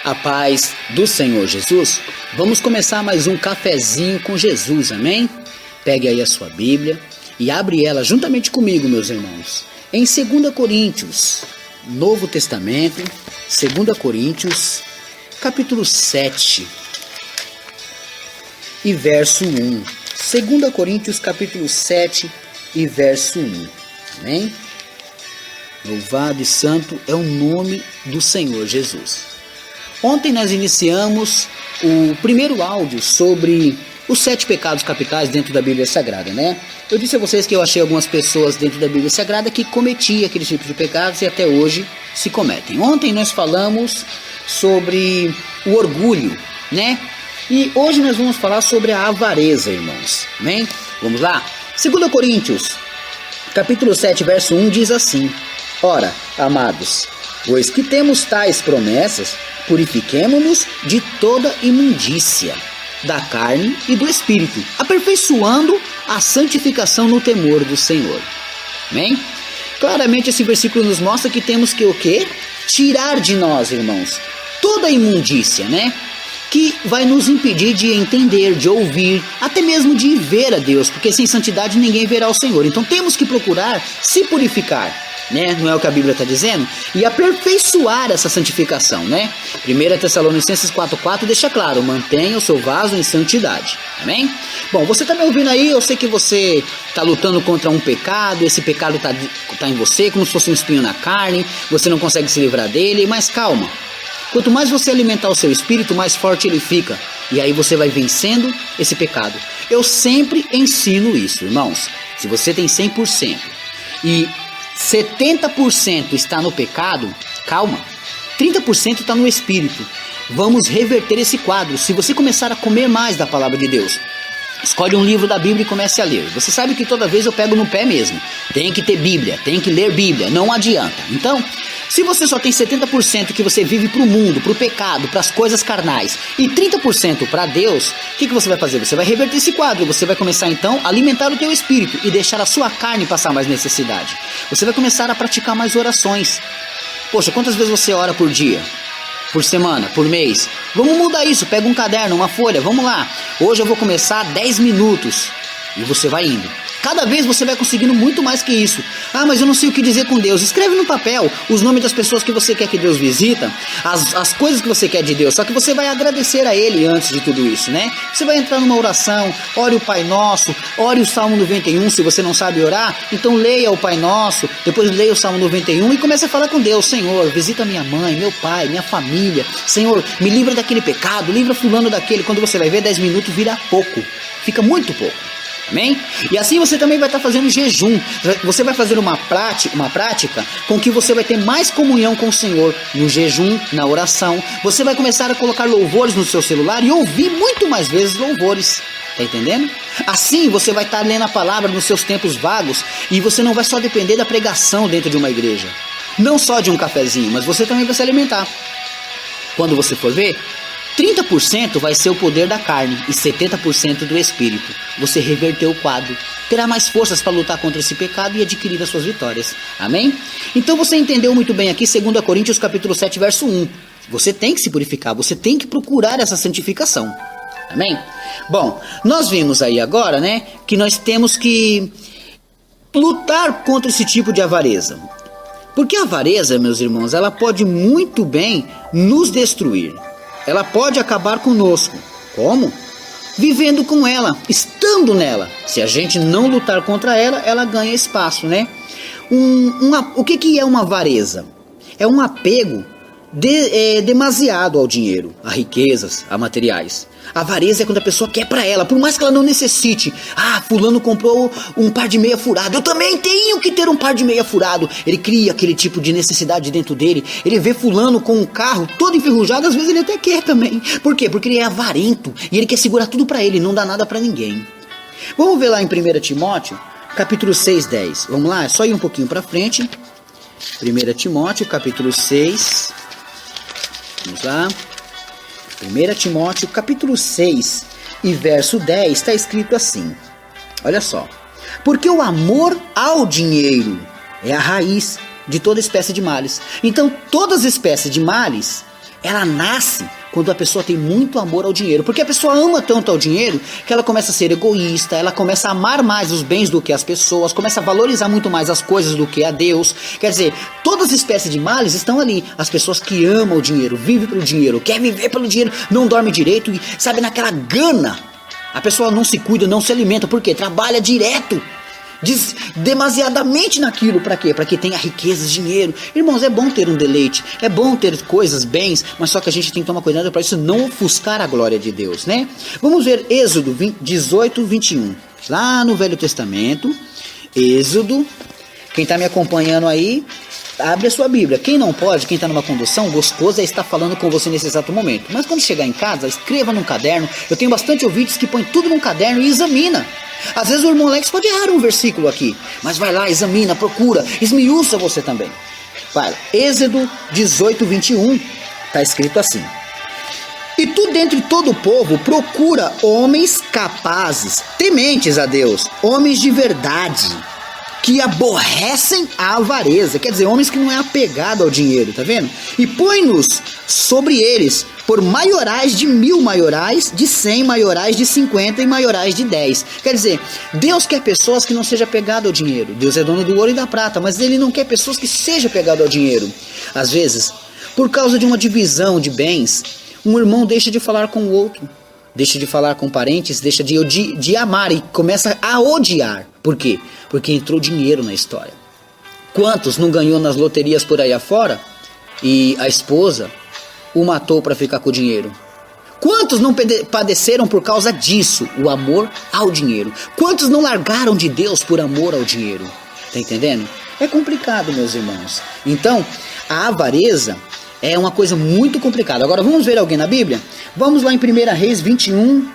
A paz do Senhor Jesus. Vamos começar mais um cafezinho com Jesus, amém? Pegue aí a sua Bíblia e abre ela juntamente comigo, meus irmãos. Em 2 Coríntios, Novo Testamento, 2 Coríntios, capítulo 7 e verso 1. 2 Coríntios, capítulo 7 e verso 1. Amém? Louvado e santo é o nome do Senhor Jesus. Ontem nós iniciamos o primeiro áudio sobre os 7 pecados capitais dentro da Bíblia Sagrada, né? Eu disse a vocês que eu achei algumas pessoas dentro da Bíblia Sagrada que cometiam aquele tipo de pecados e até hoje se cometem. Ontem nós falamos sobre o orgulho, né? E hoje nós vamos falar sobre a avareza, irmãos. Amém? Vamos lá? 2 Coríntios, capítulo 7, verso 1 diz assim: Ora, amados, pois que temos tais promessas, purifiquemo-nos de toda imundícia da carne e do espírito, aperfeiçoando a santificação no temor do Senhor. Amém? Claramente esse versículo nos mostra que temos que o quê? Tirar de nós, irmãos, toda a imundícia, né? Que vai nos impedir de entender, de ouvir, até mesmo de ver a Deus, porque sem santidade ninguém verá o Senhor. Então temos que procurar se purificar, né? Não é o que a Bíblia está dizendo? E aperfeiçoar essa santificação, né? 1 Tessalonicenses 4,4 deixa claro: mantenha o seu vaso em santidade. Amém? Bom, você está me ouvindo aí, eu sei que você está lutando contra um pecado, esse pecado está em você, como se fosse um espinho na carne, você não consegue se livrar dele, mas calma. Quanto mais você alimentar o seu espírito, mais forte ele fica. E aí você vai vencendo esse pecado. Eu sempre ensino isso, irmãos. Se você tem 100% e 70% está no pecado, calma. 30% está no espírito. Vamos reverter esse quadro. Se você começar a comer mais da palavra de Deus, escolhe um livro da Bíblia e comece a ler. Você sabe que toda vez eu pego no pé mesmo. Tem que ter Bíblia, tem que ler Bíblia, não adianta. Então, se você só tem 70% que você vive para o mundo, para o pecado, para as coisas carnais, e 30% para Deus, o que você vai fazer? Você vai reverter esse quadro, você vai começar então a alimentar o teu espírito e deixar a sua carne passar mais necessidade. Você vai começar a praticar mais orações. Poxa, quantas vezes você ora por dia? Por semana, por mês? Vamos mudar isso, pega um caderno, uma folha, vamos lá. Hoje eu vou começar 10 minutos e você vai indo. Cada vez você vai conseguindo muito mais que isso. Ah, mas eu não sei o que dizer com Deus. Escreve no papel os nomes das pessoas que você quer que Deus visita, as coisas que você quer de Deus. Só que você vai agradecer a Ele antes de tudo isso, né? Você vai entrar numa oração, ore o Pai Nosso, ore o Salmo 91, se você não sabe orar, então leia o Pai Nosso, depois leia o Salmo 91 e comece a falar com Deus. Senhor, visita minha mãe, meu pai, minha família. Senhor, me livra daquele pecado, livra fulano daquele. Quando você vai ver, 10 minutos vira pouco, fica muito pouco. Amém? E assim você também vai estar fazendo jejum. Você vai fazer uma prática com que você vai ter mais comunhão com o Senhor no jejum, na oração. Você vai começar a colocar louvores no seu celular e ouvir muito mais vezes louvores. Tá entendendo? Assim você vai estar lendo a palavra nos seus tempos vagos e você não vai só depender da pregação dentro de uma igreja. Não só de um cafezinho, mas você também vai se alimentar. Quando você for ver, 30% vai ser o poder da carne e 70% do espírito. Você reverteu o quadro. Terá mais forças para lutar contra esse pecado e adquirir as suas vitórias. Amém? Então você entendeu muito bem aqui 2 Coríntios capítulo 7, verso 1. Você tem que se purificar, você tem que procurar essa santificação. Amém? Bom, nós vimos aí agora, né, que nós temos que lutar contra esse tipo de avareza. Porque a avareza, meus irmãos, ela pode muito bem nos destruir. Ela pode acabar conosco. Como? Vivendo com ela, estando nela. Se a gente não lutar contra ela, ela ganha espaço, né? O que é uma avareza? É um apego demasiado ao dinheiro, a riquezas, a materiais. A avareza é quando a pessoa quer pra ela, por mais que ela não necessite. Ah, fulano comprou um par de meia furado, eu também tenho que ter um par de meia furado. Ele cria aquele tipo de necessidade dentro dele. Ele vê fulano com um carro todo enferrujado, às vezes ele até quer também. Por quê? Porque ele é avarento e ele quer segurar tudo pra ele, não dá nada pra ninguém. Vamos ver lá em 1 Timóteo, capítulo 6, 10. Vamos lá, é só ir um pouquinho pra frente. 1 Timóteo, capítulo 6. Vamos lá. 1 Timóteo, capítulo 6 e verso 10, está escrito assim. Olha só. Porque o amor ao dinheiro é a raiz de toda espécie de males. Então, todas as espécies de males ela nasce quando a pessoa tem muito amor ao dinheiro. Porque a pessoa ama tanto ao dinheiro que ela começa a ser egoísta, ela começa a amar mais os bens do que as pessoas, começa a valorizar muito mais as coisas do que a Deus. Quer dizer, todas as espécies de males estão ali. As pessoas que amam o dinheiro, vivem pelo dinheiro, quer viver pelo dinheiro, não dorme direito e, sabe, naquela gana. A pessoa não se cuida, não se alimenta, por quê? Trabalha direto. Demasiadamente naquilo, para quê? Para que tenha riquezas, dinheiro. Irmãos, é bom ter um deleite, é bom ter coisas, bens, mas só que a gente tem que tomar cuidado para isso não ofuscar a glória de Deus, né? Vamos ver Êxodo 18, 21, lá no Velho Testamento. Êxodo, quem está me acompanhando aí, abre a sua Bíblia. Quem não pode, quem está numa condução, gostoso é estar falando com você nesse exato momento. Mas quando chegar em casa, escreva num caderno. Eu tenho bastante ouvintes que põem tudo num caderno e examina. Às vezes o irmão Alex pode errar um versículo aqui, mas vai lá, examina, procura, esmiuça você também. Vai, Êxodo 18, 21, está escrito assim: e tu dentre todo o povo procura homens capazes, tementes a Deus, homens de verdade, que aborrecem a avareza, quer dizer, homens que não é apegado ao dinheiro, tá vendo? E põe-nos sobre eles por maiorais de 1000 maiorais, de 100 maiorais, de 50 e maiorais de 10. Quer dizer, Deus quer pessoas que não sejam apegadas ao dinheiro. Deus é dono do ouro e da prata, mas Ele não quer pessoas que sejam apegadas ao dinheiro. Às vezes, por causa de uma divisão de bens, um irmão deixa de falar com o outro, deixa de falar com parentes, deixa de amar e começa a odiar. Por quê? Porque entrou dinheiro na história. Quantos não ganhou nas loterias por aí afora e a esposa o matou para ficar com o dinheiro? Quantos não padeceram por causa disso, o amor ao dinheiro? Quantos não largaram de Deus por amor ao dinheiro? Tá entendendo? É complicado, meus irmãos. Então, a avareza é uma coisa muito complicada. Agora, vamos ver alguém na Bíblia? Vamos lá em 1 Reis 21,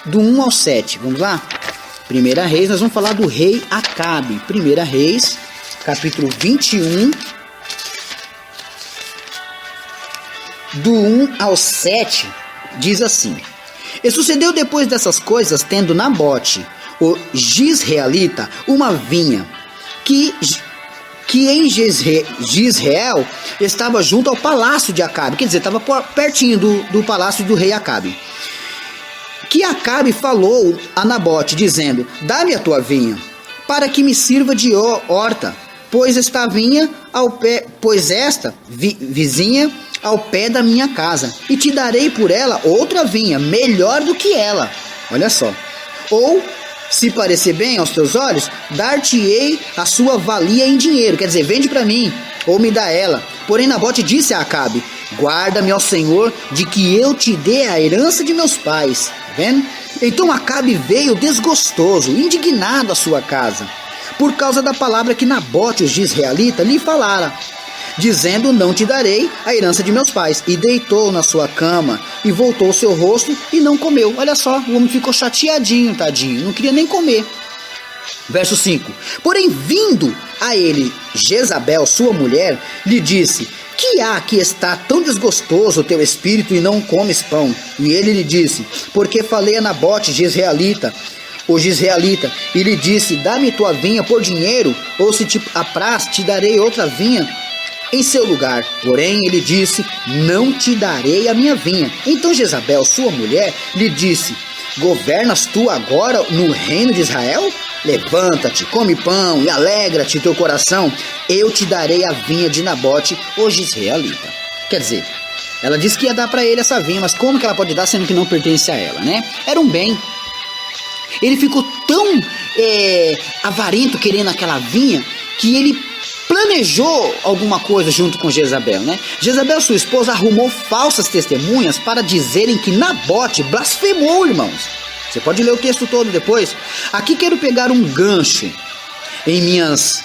do 1 ao 7. Vamos lá? 1 Reis, nós vamos falar do rei Acabe. 1 Reis, capítulo 21, do 1 ao 7, diz assim: e sucedeu depois dessas coisas, tendo Nabote, o Jizreelita, uma vinha, que em Jizreel estava junto ao palácio de Acabe, quer dizer, estava pertinho do palácio do rei Acabe. Que Acabe falou a Nabote, dizendo: dá-me a tua vinha, para que me sirva de horta, pois esta vinha ao pé, vizinha ao pé da minha casa, e te darei por ela outra vinha, melhor do que ela. Olha só. Ou, se parecer bem aos teus olhos, dar-te-ei a sua valia em dinheiro, quer dizer, vende para mim, ou me dá ela. Porém Nabote disse a Acabe: guarda-me ao Senhor de que eu te dê a herança de meus pais. Tá vendo? Então Acabe veio desgostoso, indignado à sua casa, por causa da palavra que Nabote, o Jizreelita, lhe falara, dizendo: não te darei a herança de meus pais. E deitou na sua cama, e voltou o seu rosto, e não comeu. Olha só, o homem ficou chateadinho, tadinho, não queria nem comer. Verso 5. Porém, vindo a ele Jezabel, sua mulher, lhe disse: que há que está tão desgostoso o teu espírito e não comes pão? E ele lhe disse: porque falei a Nabote, o Jizreelita, e lhe disse: dá-me tua vinha por dinheiro, ou se te apraz, te darei outra vinha em seu lugar. Porém ele disse: não te darei a minha vinha. Então Jezabel, sua mulher, lhe disse: governas tu agora no reino de Israel? Levanta-te, come pão e alegra-te teu coração, eu te darei a vinha de Nabote, o Jizreelita. Quer dizer, ela disse que ia dar para ele essa vinha, mas como que ela pode dar sendo que não pertence a ela, né? Era um bem. Ele ficou tão avarento querendo aquela vinha que ele planejou alguma coisa junto com Jezabel, né? Jezabel, sua esposa, arrumou falsas testemunhas para dizerem que Nabote blasfemou, irmãos. Você pode ler o texto todo depois. Aqui quero pegar um gancho em minhas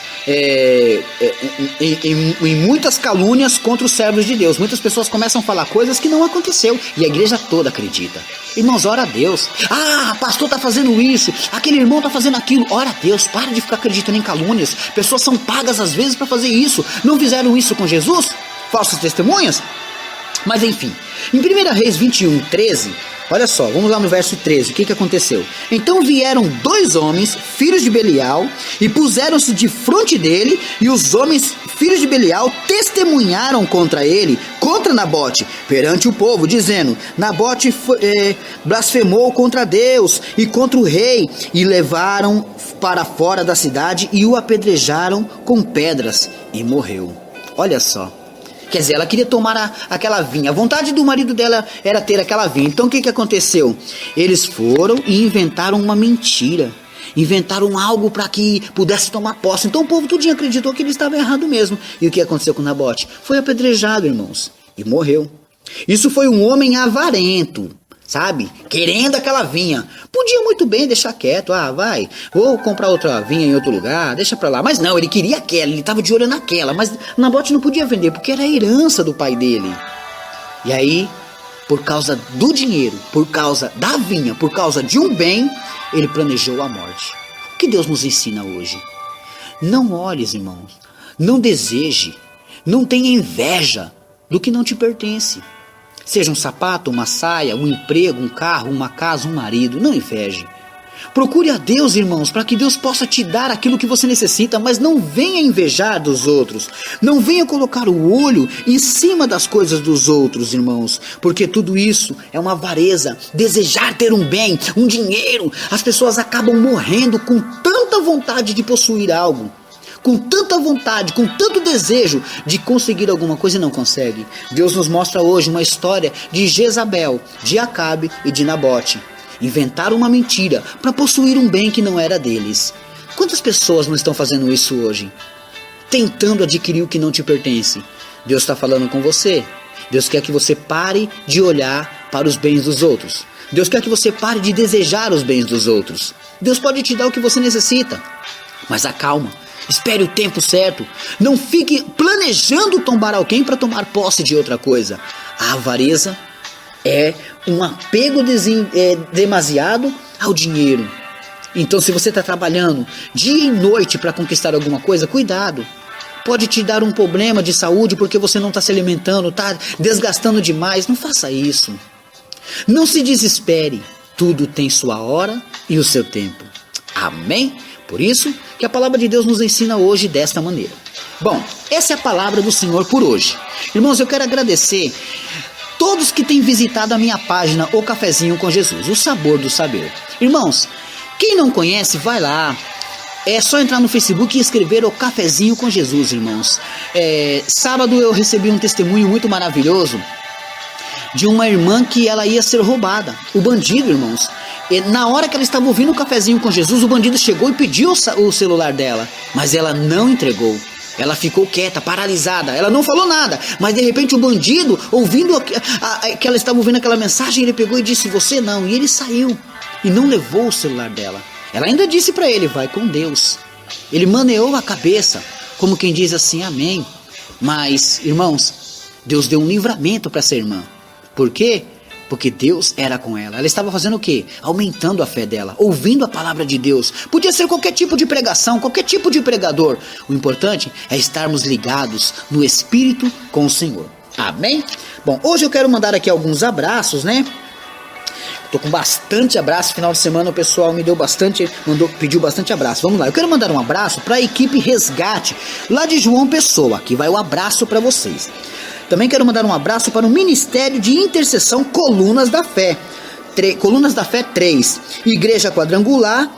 em muitas calúnias contra os servos de Deus. Muitas pessoas começam a falar coisas que não aconteceu e a igreja toda acredita. Irmãos, ora a Deus. Ah, pastor está fazendo isso, aquele irmão está fazendo aquilo. Ora a Deus, para de ficar acreditando em calúnias. Pessoas são pagas às vezes para fazer isso. Não fizeram isso com Jesus? Falsas testemunhas? Mas enfim, em 1 Reis 21, 13, Olha só, vamos lá no verso 13, o que aconteceu? Então vieram 2 homens, filhos de Belial, e puseram-se de frente dele, e os homens, filhos de Belial, testemunharam contra ele, contra Nabote, perante o povo, dizendo: Nabote blasfemou contra Deus e contra o rei, e levaram para fora da cidade e o apedrejaram com pedras, e morreu. Olha só. Quer dizer, ela queria tomar aquela vinha. A vontade do marido dela era ter aquela vinha. Então o que aconteceu? Eles foram e inventaram uma mentira. Inventaram algo para que pudesse tomar posse. Então o povo tudinho acreditou que ele estava errado mesmo. E o que aconteceu com Nabote? Foi apedrejado, irmãos. E morreu. Isso foi um homem avarento, sabe? Querendo aquela vinha. Podia muito bem deixar quieto. Ah, vai, vou comprar outra vinha em outro lugar, deixa pra lá. Mas não, ele queria aquela, ele estava de olho naquela. Mas Nabote não podia vender, porque era a herança do pai dele. E aí, por causa do dinheiro, por causa da vinha, por causa de um bem, ele planejou a morte. O que Deus nos ensina hoje? Não olhes, irmãos, não deseje, não tenha inveja do que não te pertence. Seja um sapato, uma saia, um emprego, um carro, uma casa, um marido, não inveje. Procure a Deus, irmãos, para que Deus possa te dar aquilo que você necessita, mas não venha invejar dos outros. Não venha colocar o olho em cima das coisas dos outros, irmãos, porque tudo isso é uma avareza. Desejar ter um bem, um dinheiro. As pessoas acabam morrendo com tanta vontade de possuir algo, com tanta vontade, com tanto desejo de conseguir alguma coisa e não consegue. Deus nos mostra hoje uma história de Jezabel, de Acabe e de Nabote. Inventaram uma mentira para possuir um bem que não era deles. Quantas pessoas não estão fazendo isso hoje? Tentando adquirir o que não te pertence. Deus está falando com você. Deus quer que você pare de olhar para os bens dos outros. Deus quer que você pare de desejar os bens dos outros. Deus pode te dar o que você necessita, mas acalma. Espere o tempo certo. Não fique planejando tombar alguém para tomar posse de outra coisa. A avareza é um apego demasiado ao dinheiro. Então, se você está trabalhando dia e noite para conquistar alguma coisa, cuidado. Pode te dar um problema de saúde porque você não está se alimentando, está desgastando demais. Não faça isso. Não se desespere. Tudo tem sua hora e o seu tempo. Amém? Por isso que a palavra de Deus nos ensina hoje desta maneira. Bom, essa é a palavra do Senhor por hoje. Irmãos, eu quero agradecer todos que têm visitado a minha página O Cafezinho com Jesus, o sabor do saber. Irmãos, quem não conhece, vai lá. É só entrar no Facebook e escrever O Cafezinho com Jesus, irmãos. Sábado eu recebi um testemunho muito maravilhoso de uma irmã que ela ia ser roubada. O bandido, irmãos, na hora que ela estava ouvindo o Cafezinho com Jesus, o bandido chegou e pediu o celular dela, mas ela não entregou. Ela ficou quieta, paralisada, ela não falou nada, mas de repente o bandido, ouvindo que ela estava ouvindo aquela mensagem, ele pegou e disse: você não, e ele saiu e não levou o celular dela. Ela ainda disse para ele: vai com Deus. Ele maneou a cabeça, como quem diz assim, amém. Mas, irmãos, Deus deu um livramento para essa irmã. Por quê? Porque Deus era com ela. Ela estava fazendo o quê? Aumentando a fé dela, ouvindo a palavra de Deus. Podia ser qualquer tipo de pregação, qualquer tipo de pregador. O importante é estarmos ligados no Espírito com o Senhor. Amém? Bom, hoje eu quero mandar aqui alguns abraços, né? Tô com bastante abraço. Final de semana o pessoal me deu bastante, pediu bastante abraço. Vamos lá, eu quero mandar um abraço para a equipe Resgate, lá de João Pessoa. Aqui vai o abraço para vocês. Também quero mandar um abraço para o Ministério de Intercessão Colunas da Fé. Colunas da Fé 3. Igreja Quadrangular,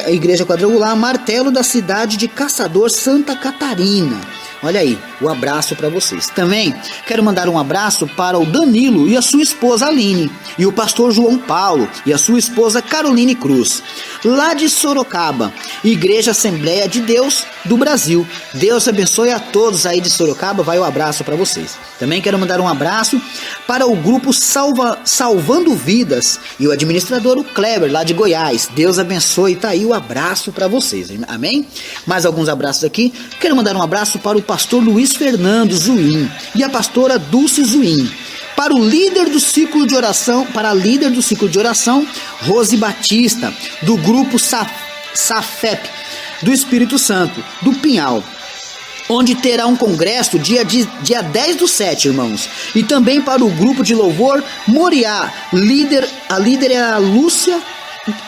Igreja Quadrangular, Martelo da cidade de Caçador, Santa Catarina. Olha aí, o abraço para vocês. Também quero mandar um abraço para o Danilo e a sua esposa Aline, e o pastor João Paulo e a sua esposa Caroline Cruz, lá de Sorocaba, Igreja Assembleia de Deus do Brasil. Deus abençoe a todos aí de Sorocaba, vai o abraço para vocês. Também quero mandar um abraço para o grupo Salvando Vidas e o administrador, o Kleber, lá de Goiás. Deus abençoe, tá aí o abraço para vocês, amém? Mais alguns abraços aqui. Quero mandar um abraço para o pastor Luiz Fernando Zuim e a pastora Dulce Zuim. Para o líder do ciclo de oração, Rose Batista, do grupo Safep, do Espírito Santo, do Pinhal. onde terá um congresso dia 10/7, irmãos. E também para o grupo de louvor Moriá. A líder é a Lúcia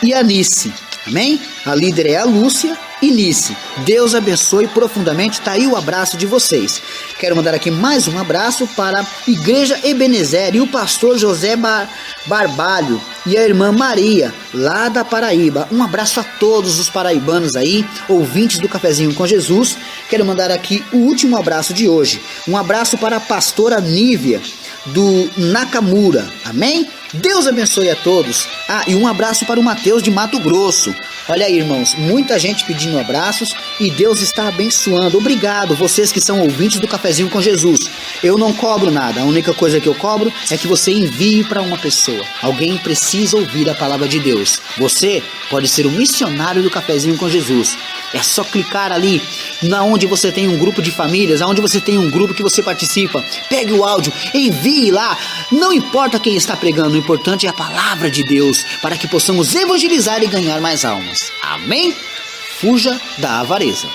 e a Nice. Amém? A líder é a Lúcia e Nice. Deus abençoe profundamente. Tá aí o abraço de vocês. Quero mandar aqui mais um abraço para a Igreja Ebenezer e o pastor José Barbalho e a irmã Maria, lá da Paraíba. Um abraço a todos os paraibanos aí, ouvintes do Cafezinho com Jesus. Quero mandar aqui o último abraço de hoje. Um abraço para a pastora Nívia, do Nakamura. Amém? Deus abençoe a todos. E um abraço para o Mateus de Mato Grosso. Olha aí, irmãos, muita gente pedindo abraços e Deus está abençoando. Obrigado, vocês que são ouvintes do Cafezinho com Jesus. Eu não cobro nada, a única coisa que eu cobro é que você envie para uma pessoa. Alguém precisa ouvir a palavra de Deus. Você pode ser um missionário do Cafezinho com Jesus. É só clicar ali, na onde você tem um grupo de famílias, aonde você tem um grupo que você participa. Pegue o áudio, envie lá. Não importa quem está pregando, o importante é a palavra de Deus, para que possamos evangelizar e ganhar mais almas. Amém? Fuja da avareza.